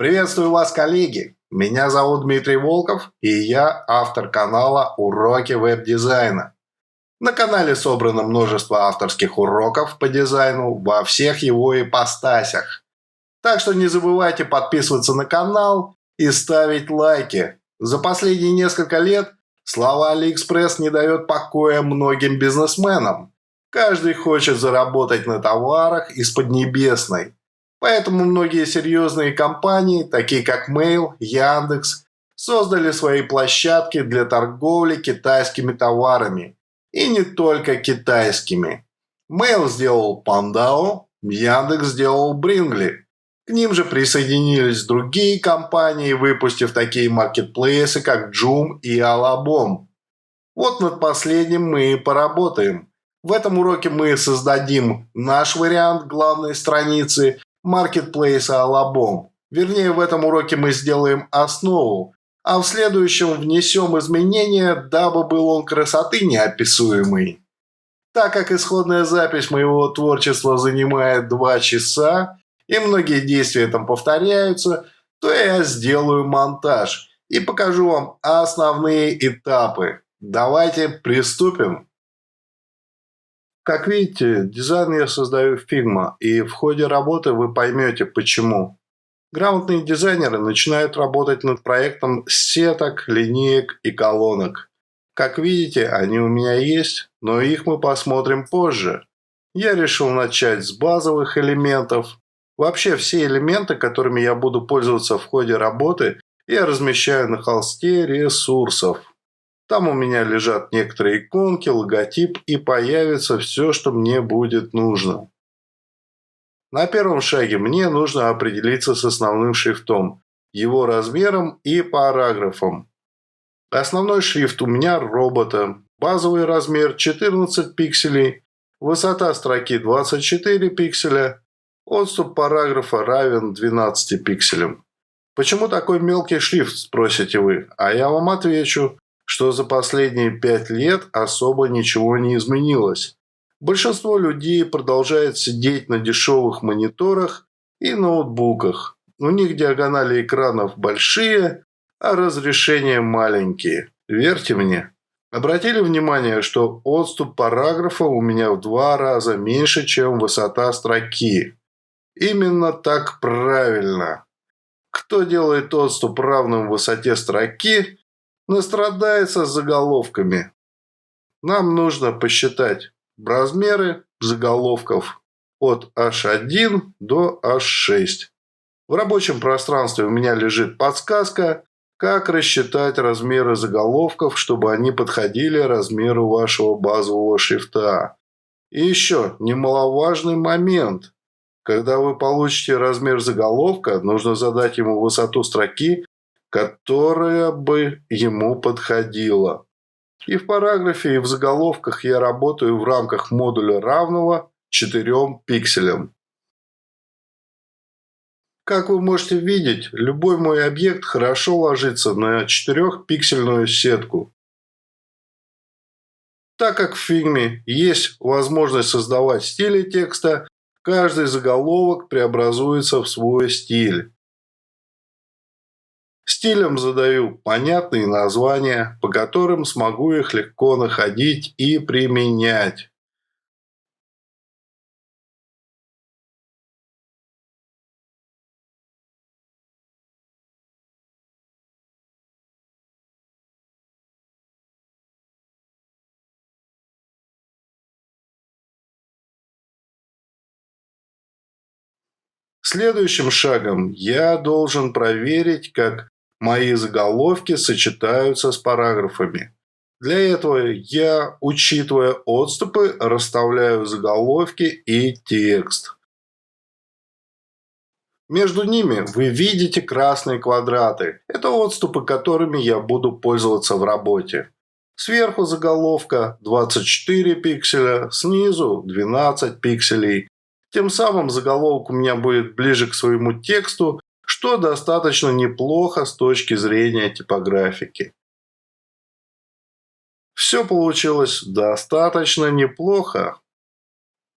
Приветствую вас, коллеги! Меня зовут Дмитрий Волков, и я автор канала «Уроки веб-дизайна». На канале собрано множество авторских уроков по дизайну во всех его ипостасях. Так что не забывайте подписываться на канал и ставить лайки. За последние несколько лет слава AliExpress не дает покоя многим бизнесменам. Каждый хочет заработать на товарах из Поднебесной. Поэтому многие серьезные компании, такие как Mail, Яндекс, создали свои площадки для торговли китайскими товарами. И не только китайскими. Mail сделал Pandow, Яндекс сделал Bringly. К ним же присоединились другие компании, выпустив такие маркетплейсы, как Joom и Alabom. Вот над последним мы и поработаем. В этом уроке мы создадим наш вариант главной страницы маркетплейса Alabom. Вернее, в этом уроке мы сделаем основу, а в следующем внесем изменения, дабы был он красоты неописуемый. Так как исходная запись моего творчества занимает 2 часа, и многие действия там повторяются, то я сделаю монтаж и покажу вам основные этапы. Давайте приступим. Как видите, дизайн я создаю в Figma, и в ходе работы вы поймете почему. Грамотные дизайнеры начинают работать над проектом с сеток, линеек и колонок. Как видите, они у меня есть, но их мы посмотрим позже. Я решил начать с базовых элементов. Вообще все элементы, которыми я буду пользоваться в ходе работы, я размещаю на холсте ресурсов. Там у меня лежат некоторые иконки, логотип, и появится все, что мне будет нужно. На первом шаге мне нужно определиться с основным шрифтом, его размером и параграфом. Основной шрифт у меня робота, базовый размер 14 пикселей, высота строки 24 пикселя, отступ параграфа равен 12 пикселям. Почему такой мелкий шрифт, спросите вы, а я вам отвечу, что за последние 5 лет особо ничего не изменилось. Большинство людей продолжает сидеть на дешевых мониторах и ноутбуках. У них диагонали экранов большие, а разрешения маленькие. Верьте мне. Обратили внимание, что отступ параграфа у меня в 2 раза меньше, чем высота строки? Именно так правильно. Кто делает отступ равным высоте строки, настрадается с заголовками. Нам нужно посчитать размеры заголовков от H1 до H6. В рабочем пространстве у меня лежит подсказка, как рассчитать размеры заголовков, чтобы они подходили размеру вашего базового шрифта. И еще немаловажный момент. Когда вы получите размер заголовка, нужно задать ему высоту строки, которая бы ему подходила. И в параграфе, и в заголовках я работаю в рамках модуля равного 4 пикселям. Как вы можете видеть, любой мой объект хорошо ложится на 4-пиксельную сетку. Так как в Figma есть возможность создавать стили текста, каждый заголовок преобразуется в свой стиль. Стилям задаю понятные названия, по которым смогу их легко находить и применять. Следующим шагом я должен проверить, как мои заголовки сочетаются с параграфами. Для этого я, учитывая отступы, расставляю заголовки и текст. Между ними вы видите красные квадраты. Это отступы, которыми я буду пользоваться в работе. Сверху заголовка 24 пикселя, снизу 12 пикселей. Тем самым заголовок у меня будет ближе к своему тексту, что достаточно неплохо с точки зрения типографики. Все получилось достаточно неплохо.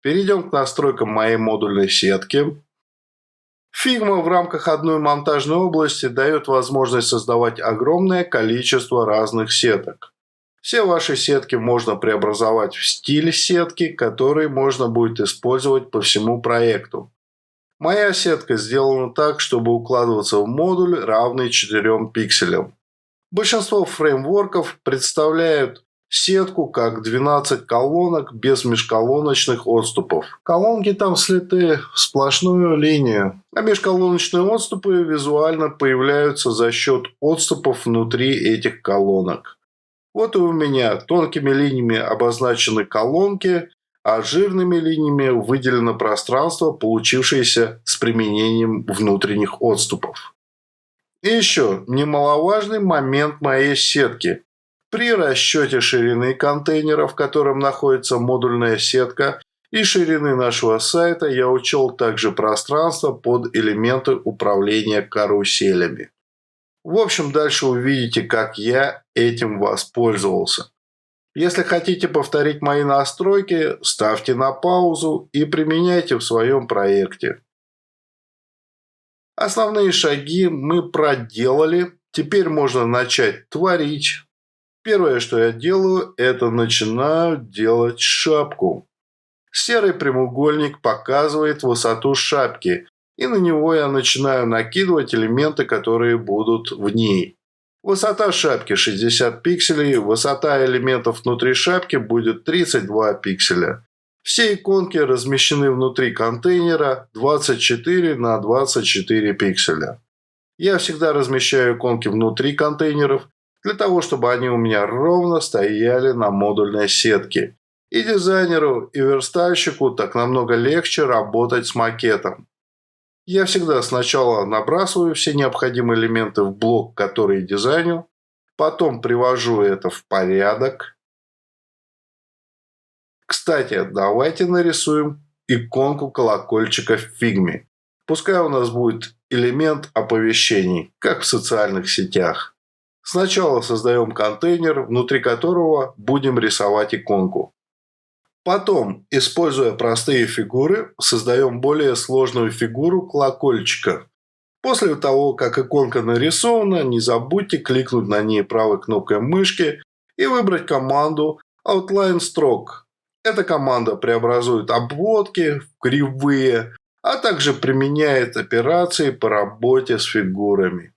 Перейдем к настройкам моей модульной сетки. Figma в рамках одной монтажной области дает возможность создавать огромное количество разных сеток. Все ваши сетки можно преобразовать в стиль сетки, который можно будет использовать по всему проекту. Моя сетка сделана так, чтобы укладываться в модуль, равный 4 пикселям. Большинство фреймворков представляют сетку как 12 колонок без межколоночных отступов. Колонки там слиты в сплошную линию, а межколоночные отступы визуально появляются за счет отступов внутри этих колонок. Вот и у меня тонкими линиями обозначены колонки, а жирными линиями выделено пространство, получившееся с применением внутренних отступов. И еще немаловажный момент моей сетки. При расчете ширины контейнера, в котором находится модульная сетка, и ширины нашего сайта я учел также пространство под элементы управления каруселями. В общем, дальше увидите, как я этим воспользовался. Если хотите повторить мои настройки, ставьте на паузу и применяйте в своем проекте. Основные шаги мы проделали, теперь можно начать творить. Первое, что я делаю, это начинаю делать шапку. Серый прямоугольник показывает высоту шапки, и на него я начинаю накидывать элементы, которые будут в ней. Высота шапки 60 пикселей, высота элементов внутри шапки будет 32 пикселя. Все иконки размещены внутри контейнера 24 на 24 пикселя. Я всегда размещаю иконки внутри контейнеров, для того, чтобы они у меня ровно стояли на модульной сетке. И дизайнеру, и верстальщику так намного легче работать с макетом. Я всегда сначала набрасываю все необходимые элементы в блок, который дизайню, потом привожу это в порядок. Кстати, давайте нарисуем иконку колокольчика в Figma. Пускай у нас будет элемент оповещений, как в социальных сетях. Сначала создаем контейнер, внутри которого будем рисовать иконку. Потом, используя простые фигуры, создаем более сложную фигуру колокольчика. После того, как иконка нарисована, не забудьте кликнуть на ней правой кнопкой мышки и выбрать команду Outline Stroke. Эта команда преобразует обводки в кривые, а также применяет операции по работе с фигурами.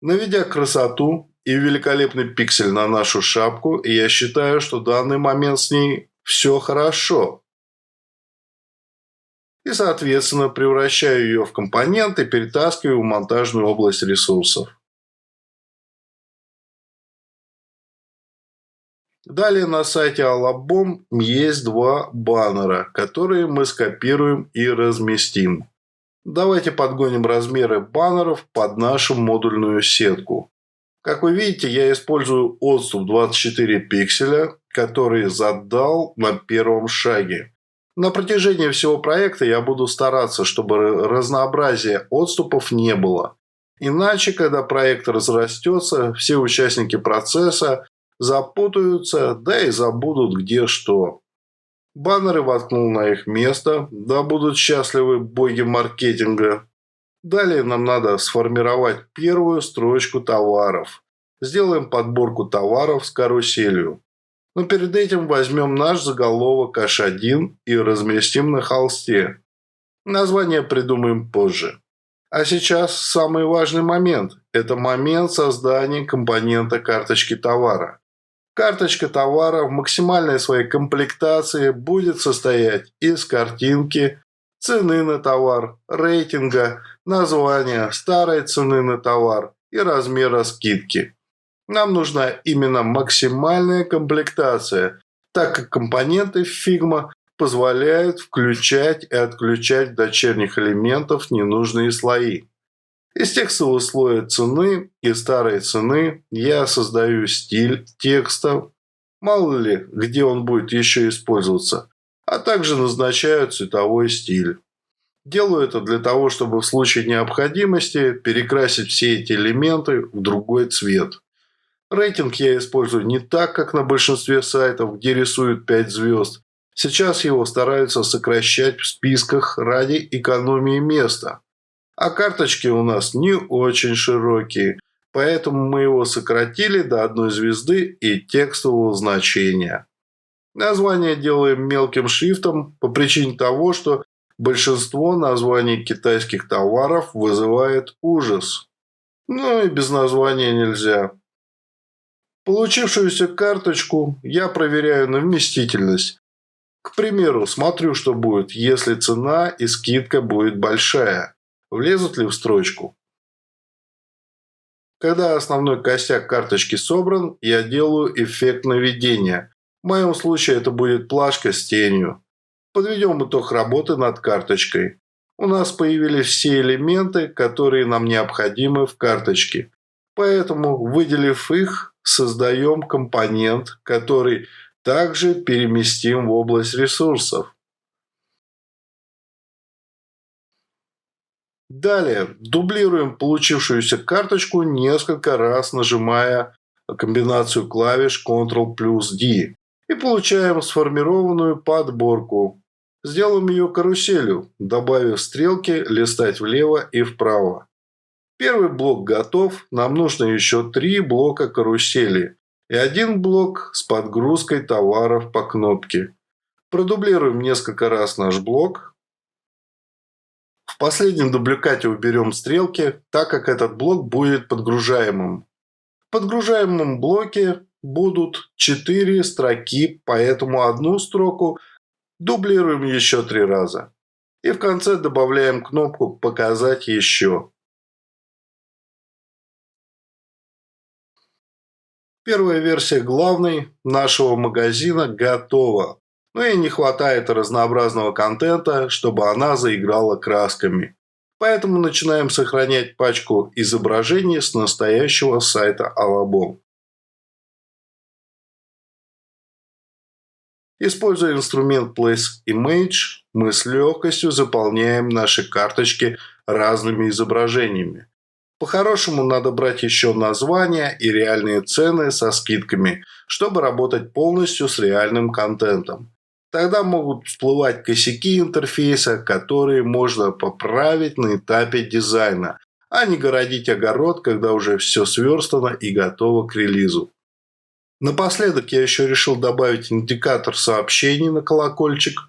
Наведя красоту и великолепный пиксель на нашу шапку, я считаю, что в данный момент с ней все хорошо. И, соответственно, превращаю ее в компонент и перетаскиваю в монтажную область ресурсов. Далее на сайте Alabom есть два баннера, которые мы скопируем и разместим. Давайте подгоним размеры баннеров под нашу модульную сетку. Как вы видите, я использую отступ 24 пикселя, который задал на первом шаге. На протяжении всего проекта я буду стараться, чтобы разнообразия отступов не было. Иначе, когда проект разрастется, все участники процесса запутаются, да и забудут где что. Баннеры воткнул на их место, да будут счастливы боги маркетинга. Далее нам надо сформировать первую строчку товаров. Сделаем подборку товаров с каруселью. Но перед этим возьмем наш заголовок H1 и разместим на холсте. Название придумаем позже. А сейчас самый важный момент. Это момент создания компонента карточки товара. Карточка товара в максимальной своей комплектации будет состоять из картинки, цены на товар, рейтинга, названия, старой цены на товар и размера скидки. Нам нужна именно максимальная комплектация, так как компоненты Figma позволяют включать и отключать дочерних элементов ненужные слои. Из текстового слоя цены и старой цены я создаю стиль текста, мало ли, где он будет еще использоваться, а также назначаю цветовой стиль. Делаю это для того, чтобы в случае необходимости перекрасить все эти элементы в другой цвет. Рейтинг я использую не так, как на большинстве сайтов, где рисуют 5 звезд, Сейчас его стараются сокращать в списках ради экономии места. А карточки у нас не очень широкие, поэтому мы его сократили до одной звезды и текстового значения. Название делаем мелким шрифтом по причине того, что большинство названий китайских товаров вызывает ужас. Ну и без названия нельзя. Получившуюся карточку я проверяю на вместительность. К примеру, смотрю, что будет, если цена и скидка будет большая. Влезут ли в строчку? Когда основной костяк карточки собран, я делаю эффект наведения. В моем случае это будет плашка с тенью. Подведем итог работы над карточкой. У нас появились все элементы, которые нам необходимы в карточке. Поэтому, выделив их, создаем компонент, который также переместим в область ресурсов. Далее дублируем получившуюся карточку несколько раз, нажимая комбинацию клавиш Ctrl+D. И получаем сформированную подборку. Сделаем ее каруселью, добавив стрелки листать влево и вправо. Первый блок готов, нам нужно еще 3 блока карусели и 1 блок с подгрузкой товаров по кнопке. Продублируем несколько раз наш блок. В последнем дубликате уберем стрелки, так как этот блок будет подгружаемым. В подгружаемом блоке будут 4 строки, поэтому одну строку дублируем еще 3 раза. И в конце добавляем кнопку «Показать еще». Первая версия главной нашего магазина готова. Но ей не хватает разнообразного контента, чтобы она заиграла красками. Поэтому начинаем сохранять пачку изображений с настоящего сайта Alabom. Используя инструмент Place Image, мы с легкостью заполняем наши карточки разными изображениями. По-хорошему надо брать еще названия и реальные цены со скидками, чтобы работать полностью с реальным контентом. Тогда могут всплывать косяки интерфейса, которые можно поправить на этапе дизайна, а не городить огород, когда уже все сверстано и готово к релизу. Напоследок я еще решил добавить индикатор сообщений на колокольчик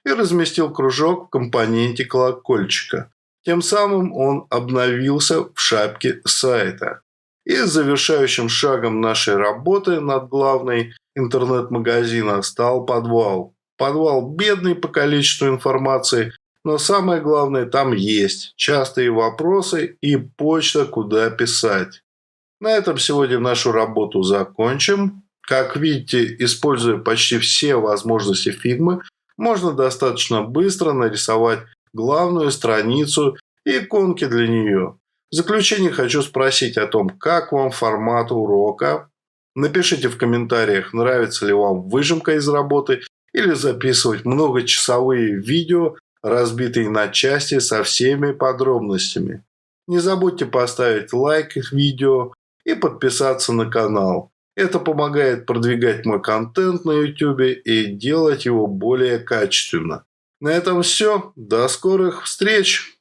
и разместил кружок в компоненте колокольчика. Тем самым он обновился в шапке сайта. И завершающим шагом нашей работы над главной интернет-магазина стал подвал. Подвал бедный по количеству информации, но самое главное там есть частые вопросы и почта, куда писать. На этом сегодня нашу работу закончим. Как видите, используя почти все возможности Figma, можно достаточно быстро нарисовать главную страницу и иконки для нее. В заключение хочу спросить о том, как вам формат урока. Напишите в комментариях, нравится ли вам выжимка из работы или записывать многочасовые видео, разбитые на части со всеми подробностями. Не забудьте поставить лайк видео и подписаться на канал. Это помогает продвигать мой контент на YouTube и делать его более качественно. На этом все. До скорых встреч!